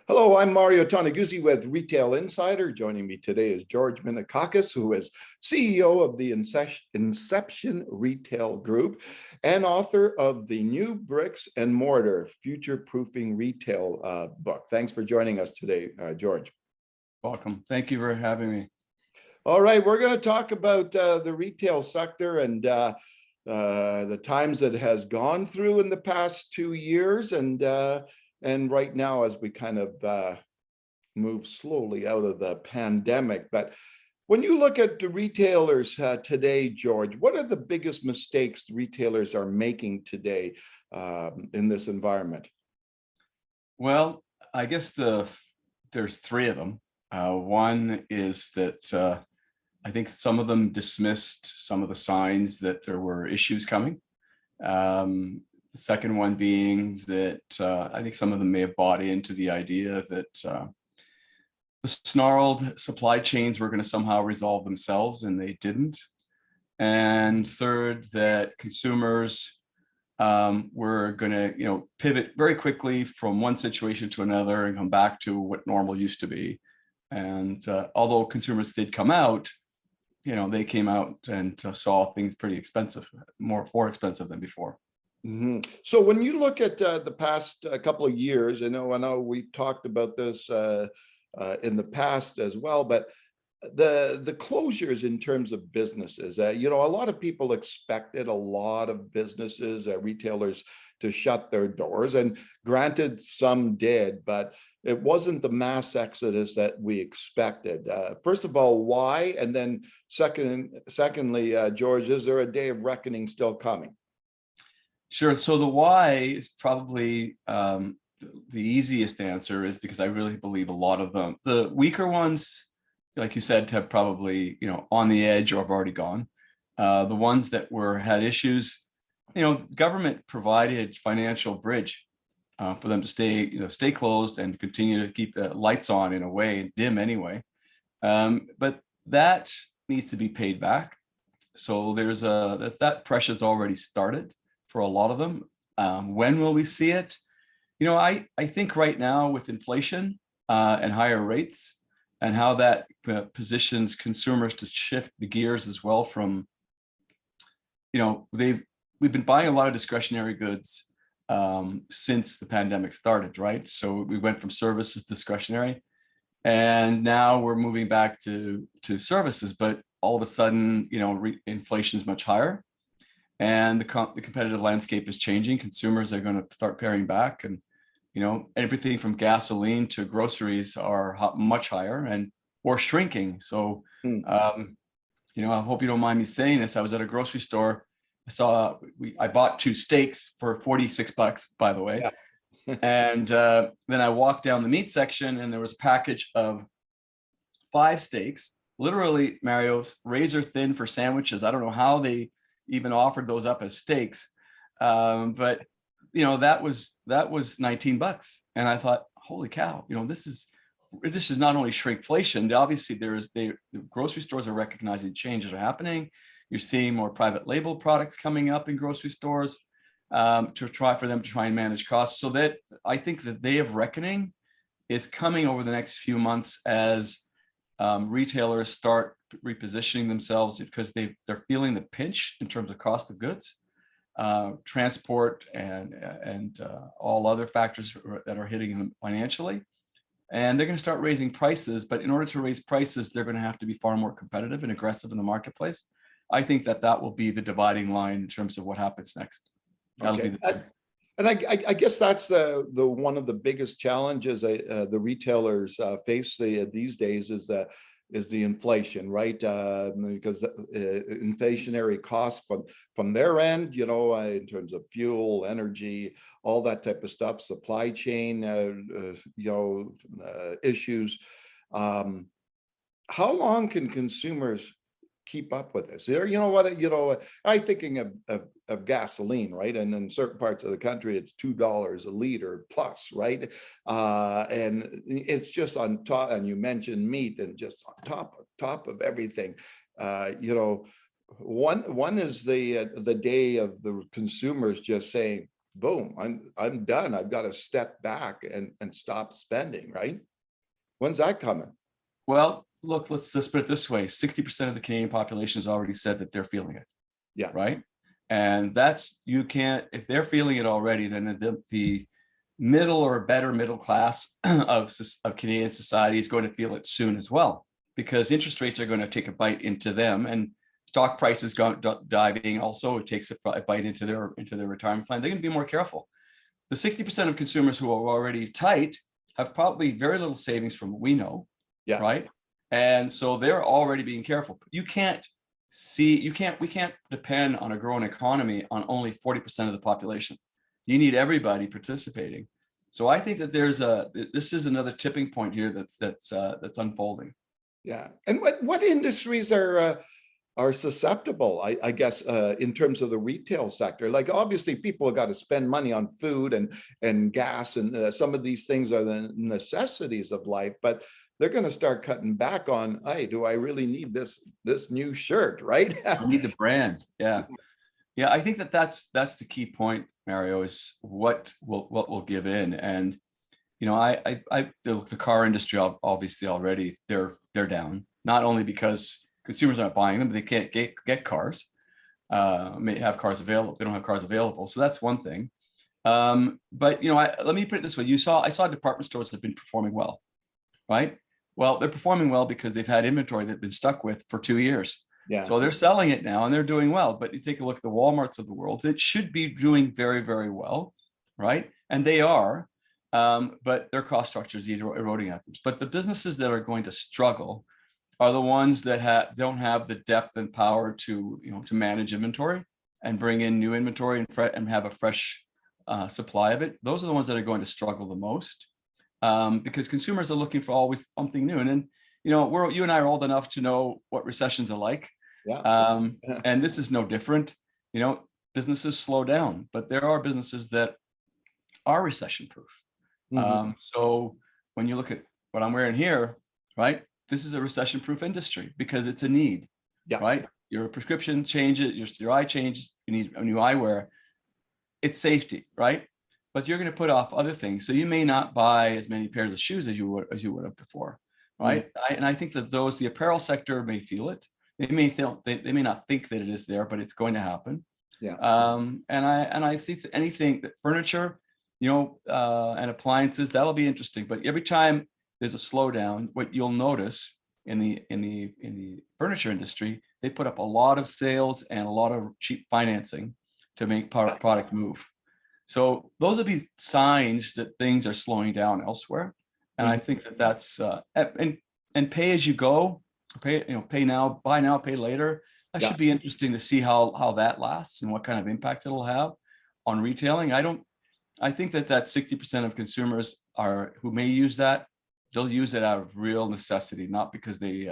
Hello, I'm Mario Toneguzzi with Retail Insider. Joining me today is George Minakakis, who is CEO of the Inception Retail Group and author of the new Bricks and Mortar Future-Proofing Retail book. Thanks for joining us today, George. Welcome. Thank you for having me. All right, we're going to talk about the retail sector and the times it has gone through in the past 2 years and right now, as we kind of move slowly out of the pandemic. But when you look at the retailers today, George, what are the biggest mistakes retailers are making today in this environment? Well, I guess there's three of them. One is that I think some of them dismissed some of the signs that there were issues coming. The second one being that I think some of them may have bought into the idea that the snarled supply chains were going to somehow resolve themselves, and they didn't. And third, that consumers were going to, pivot very quickly from one situation to another and come back to what normal used to be. And although consumers did come out, they came out and saw things pretty expensive, more expensive than before. Mm-hmm. So when you look at the past couple of years, I know we've talked about this in the past as well, but the closures in terms of businesses, a lot of people expected a lot of businesses, retailers to shut their doors, and granted, some did, but it wasn't the mass exodus that we expected. First of all, why? And then secondly, George, is there a day of reckoning still coming? Sure. So the why is probably the easiest answer, is because I really believe a lot of them, the weaker ones, like you said, have probably, on the edge or have already gone. The ones that had issues, government provided financial bridge for them to stay closed and continue to keep the lights on in a way, dim anyway. But that needs to be paid back. So there's that pressure's already started for a lot of them. When will we see it? I think right now with inflation and higher rates and how that positions consumers to shift the gears as well from, we've been buying a lot of discretionary goods since the pandemic started, right? So we went from services discretionary, and now we're moving back to services, but all of a sudden, inflation is much higher. And the competitive landscape is changing. Consumers are going to start paring back, and everything from gasoline to groceries are much higher or shrinking. So I hope you don't mind me saying this. I was at a grocery store. I bought 2 steaks for $46, by the way. Yeah. And then I walked down the meat section, and there was a package of 5 steaks, literally, Mario, razor thin for sandwiches. I don't know how they even offered those up as steaks, but that was $19, and I thought, holy cow, this is not only shrinkflation. Obviously, the grocery stores are recognizing changes are happening. You're seeing more private label products coming up in grocery stores to try and manage costs. So that I think that day of reckoning is coming over the next few months as retailers start repositioning themselves, because they're feeling the pinch in terms of cost of goods, transport, and all other factors that are hitting them financially. And they're going to start raising prices, but in order to raise prices, they're going to have to be far more competitive and aggressive in the marketplace. I think that will be the dividing line in terms of what happens next. That'll be and I guess that's the one of the biggest challenges the retailers face these days is the inflation, right? Because inflationary costs from their end, in terms of fuel, energy, all that type of stuff, supply chain, issues. How long can consumers keep up with this? I'm thinking of gasoline, right? And in certain parts of the country, it's $2 a liter plus, right? And it's just on top, and you mentioned meat, and just on top of everything. One is the day of the consumers just saying, boom, I'm done. I've got to step back and stop spending, right? When's that coming? Well, look, let's just put it this way. 60% of the Canadian population has already said that they're feeling it, Yeah. right? And that's, you can't, if they're feeling it already, then the middle or better middle class of Canadian society is going to feel it soon as well, because interest rates are going to take a bite into them, and stock prices diving also, it takes a bite into their retirement plan. They're going to be more careful. The 60% of consumers who are already tight have probably very little savings from what we know, Yeah. right? And so they're already being careful. We can't depend on a growing economy on only 40% of the population. You need everybody participating. So I think that this is another tipping point here that's unfolding. Yeah. And what industries are susceptible, I guess, in terms of the retail sector? Like, obviously people have got to spend money on food and gas, and some of these things are the necessities of life, but they're going to start cutting back on, hey, do I really need this new shirt, right? I need the brand. Yeah. Yeah, I think that's the key point, Mario, is what will give in. And the car industry obviously already they're down, not only because consumers aren't buying them, but they can't get cars, may have cars available. They don't have cars available. So that's one thing. But let me put it this way. I saw department stores have been performing well, right? Well, they're performing well because they've had inventory they've been stuck with for 2 years. Yeah. So they're selling it now and they're doing well. But you take a look at the Walmarts of the world, that should be doing very, very well, right? And they are, but their cost structure is eroding at them. But the businesses that are going to struggle are the ones that don't have the depth and power to manage inventory and bring in new inventory and have a fresh supply of it. Those are the ones that are going to struggle the most, because consumers are looking for always something new. And then you and I are old enough to know what recessions are like. Yeah. And this is no different. Businesses slow down, but there are businesses that are recession proof. So when you look at what I'm wearing here, right, this is a recession proof industry because it's a need. Yeah. Right. Your prescription changes, your eye changes, you need a new eyewear. It's safety, right? But you're going to put off other things. So you may not buy as many pairs of shoes as you would have before. Right. And I think that the apparel sector may feel it. They may not think that it is there, but it's going to happen. Yeah. And I see anything that furniture, and appliances, that'll be interesting. But every time there's a slowdown, what you'll notice in the furniture industry, they put up a lot of sales and a lot of cheap financing to make product move. So those would be signs that things are slowing down elsewhere. And I think that's and pay as you go, pay now, buy now, pay later. That should be interesting to see how that lasts and what kind of impact it'll have on retailing. I think that 60% of consumers who may use that, they'll use it out of real necessity, not because they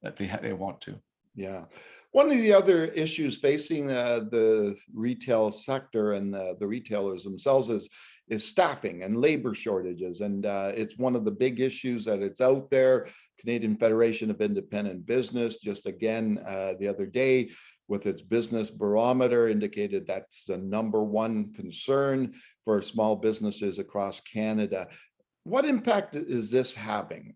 want to. Yeah. One of the other issues facing the retail sector and the retailers themselves is staffing and labor shortages. And it's one of the big issues that it's out there. Canadian Federation of Independent Business just again the other day with its business barometer indicated that's the #1 concern for small businesses across Canada. What impact is this having?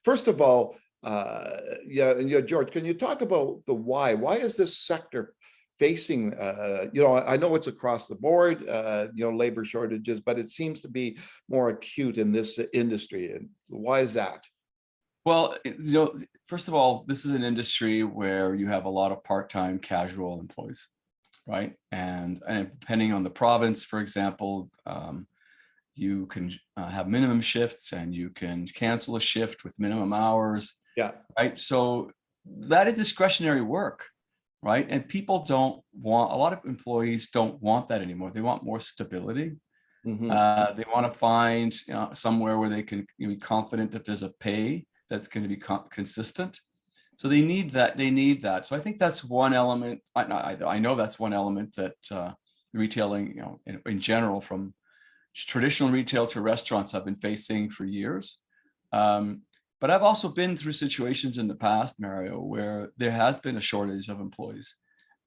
First of all, George, can you talk about the why? Why is this sector facing, I know it's across the board, labor shortages, but it seems to be more acute in this industry. And why is that? Well, first of all, this is an industry where you have a lot of part-time casual employees, right? And depending on the province, for example, you can have minimum shifts and you can cancel a shift with minimum hours. Yeah. Right. So that is discretionary work, right? And a lot of employees don't want that anymore. They want more stability. They want to find somewhere where they can be confident that there's a pay that's going to be consistent. So they need that. So I think that's one element. I know that's one element that retailing, in general, from traditional retail to restaurants, have been facing for years. But I've also been through situations in the past, Mario, where there has been a shortage of employees.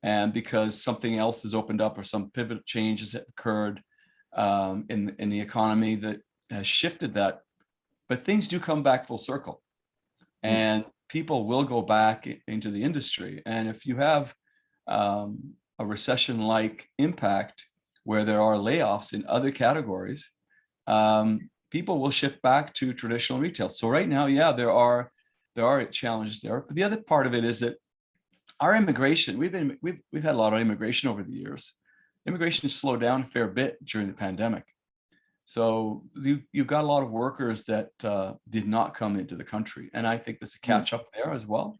and because something else has opened up or some pivot change has occurred in the economy that has shifted that. But things do come back full circle, and people will go back into the industry. And if you have a recession-like impact where there are layoffs in other categories, people will shift back to traditional retail. So right now, yeah, there are challenges there. But the other part of it is that our immigration, we've had a lot of immigration over the years. Immigration slowed down a fair bit during the pandemic. So you've got a lot of workers that did not come into the country, and I think there's a catch up there as well.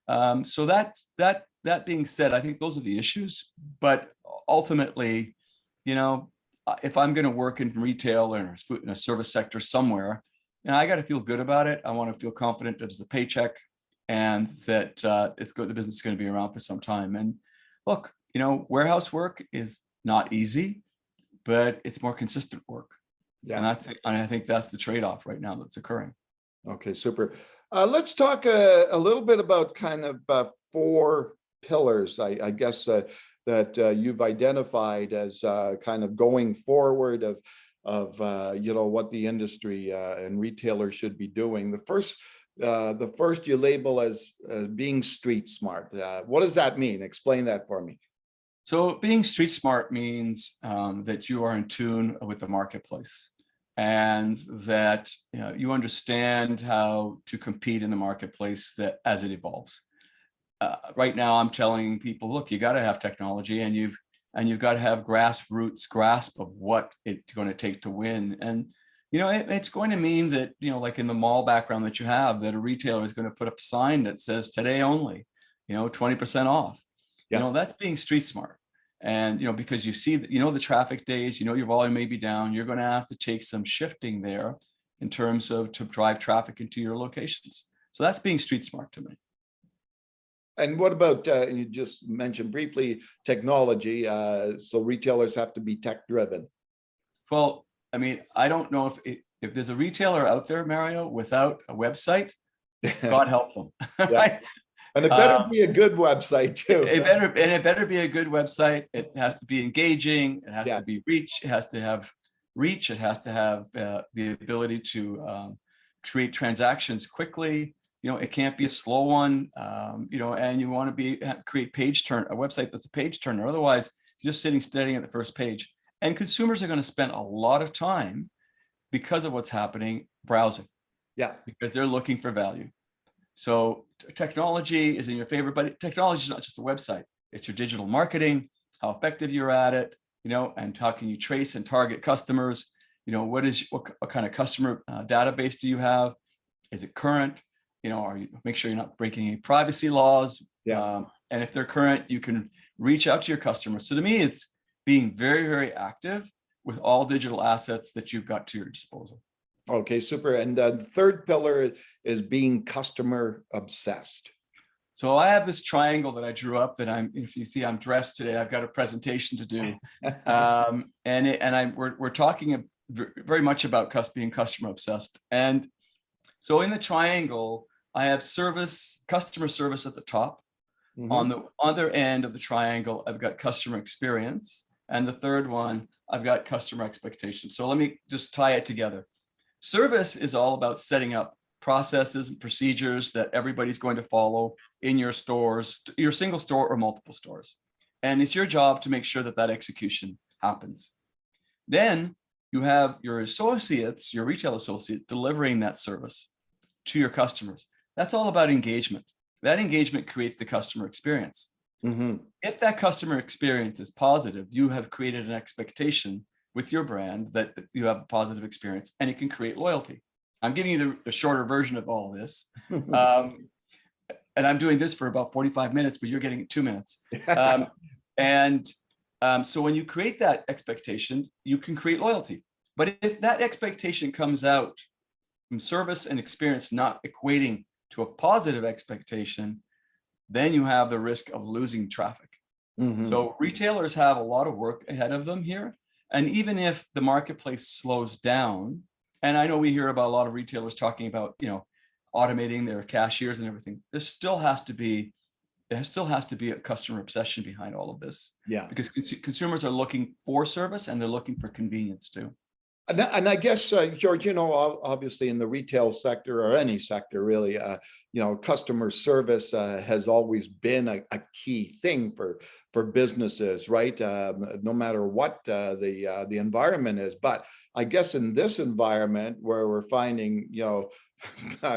So that being said, I think those are the issues. But ultimately, if I'm going to work in retail or in a service sector somewhere, I got to feel good about it. I want to feel confident that it's a paycheck and that it's good. The business is going to be around for some time. And look, warehouse work is not easy, but it's more consistent work. Yeah. And I think that's the trade-off right now that's occurring. Okay, super. Let's talk a little bit about kind of 4 pillars, I guess, that you've identified as kind of going forward of what the industry and retailers should be doing. The first you label as being street smart. What does that mean? Explain that for me. So being street smart means that you are in tune with the marketplace, and that you understand how to compete in the marketplace as it evolves. Right now, I'm telling people, look, you got to have technology, and you've got to have grassroots grasp of what it's going to take to win. And it's going to mean that like in the mall background that you have, that a retailer is going to put up a sign that says today only, 20% off. Yeah. That's being street smart. And, because you see that, the traffic days, your volume may be down, you're going to have to take some shifting there in terms of to drive traffic into your locations. So that's being street smart to me. And what about, you just mentioned briefly, technology. So retailers have to be tech driven. Well, I mean, I don't know if there's a retailer out there, Mario, without a website, God help them. Right? And it better be a good website too. It better be a good website. It has to be engaging. It has to be reach. It has to have reach. It has to have the ability to create transactions quickly. It can't be a slow one. And you want to create a website that's a page turner. Otherwise, you're just sitting steady at the first page. And consumers are going to spend a lot of time because of what's happening browsing. Yeah, because they're looking for value. So technology is in your favor, but technology is not just a website. It's your digital marketing, how effective you're at it, and how can you trace and target customers? What kind of customer database do you have? Is it current? Make sure you're not breaking any privacy laws. Yeah. And if they're current, you can reach out to your customers. So to me, it's being very, very active with all digital assets that you've got to your disposal. Okay, super. And the third pillar is being customer obsessed. So I have this triangle that I drew up that if you see, I'm dressed today, I've got a presentation to do. We're talking very much about being customer obsessed. And so in the triangle, I have customer service at the top. Mm-hmm. On the other end of the triangle, I've got customer experience. And the third one, I've got customer expectation. So let me just tie it together. Service is all about setting up processes and procedures that everybody's going to follow in your stores, your single store or multiple stores. And it's your job to make sure that execution happens. Then you have your associates, your retail associates, delivering that service to your customers. That's all about engagement. That engagement creates the customer experience. Mm-hmm. If that customer experience is positive, you have created an expectation with your brand that you have a positive experience, and it can create loyalty. I'm giving you the shorter version of all of this. And I'm doing this for about 45 minutes, but you're getting it 2 minutes. So when you create that expectation, you can create loyalty. But if that expectation comes out from service and experience not equating to a positive expectation, then you have the risk of losing traffic. Mm-hmm. So retailers have a lot of work ahead of them here. And even if the marketplace slows down, and I know we hear about a lot of retailers talking about, automating their cashiers and everything, there still has to be there still has to be a customer obsession behind all of this, Yeah. because consumers are looking for service and they're looking for convenience too. And I guess, George, obviously in the retail sector or any sector really, customer service has always been a key thing for businesses, right? No matter what the environment is. But I guess in this environment where we're finding,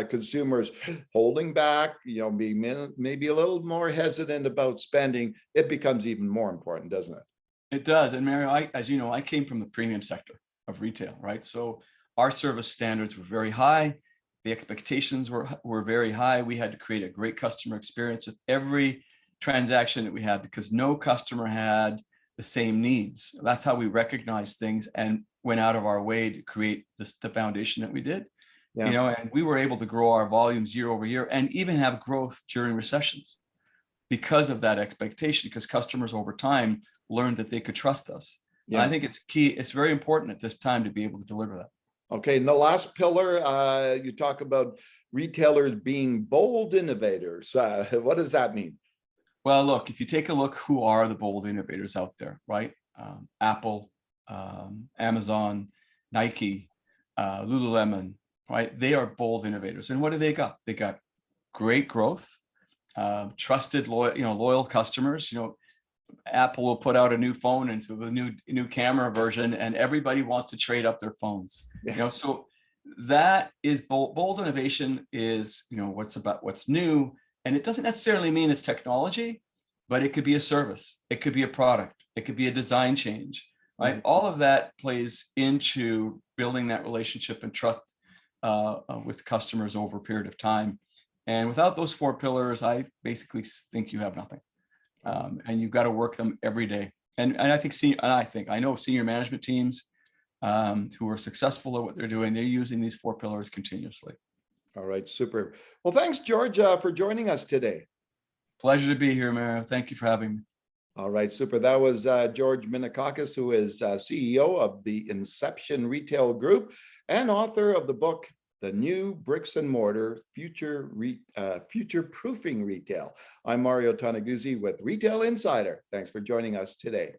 consumers holding back, being maybe a little more hesitant about spending, it becomes even more important, doesn't it? It does. And Mario, as you know, I came from the premium sector of retail, right? So our service standards were very high. The expectations were very high. We had to create a great customer experience with every transaction that we had, because no customer had the same needs. That's how we recognized things and went out of our way to create the foundation that we did. Yeah. And we were able to grow our volumes year over year and even have growth during recessions because of that expectation, because customers over time learned that they could trust us. Yeah. And I think it's key. It's very important at this time to be able to deliver that. Okay, and the last pillar, you talk about retailers being bold innovators. What does that mean? Well, look, if you take a look, who are the bold innovators out there, right? Apple, Amazon, Nike, Lululemon, right? They are bold innovators. And what do they got? They got great growth, trusted, loyal customers. Apple will put out a new phone into the new camera version, and everybody wants to trade up their phones. Yeah. So that is bold innovation is, what's new. And it doesn't necessarily mean it's technology, but it could be a service. It could be a product. It could be a design change, right? Mhm. All of that plays into building that relationship and trust with customers over a period of time. And without those four pillars, I basically think you have nothing. And you've got to work them every day. And I know senior management teams who are successful at what they're doing, they're using these four pillars continuously. All right, super. Well, thanks, George, for joining us today. Pleasure to be here, Mario. Thank you for having me. All right, super. That was George Minakakis, who is CEO of the Inception Retail Group and author of the book, The New Bricks and Mortar Future-Proofing Retail. I'm Mario Toneguzzi with Retail Insider. Thanks for joining us today.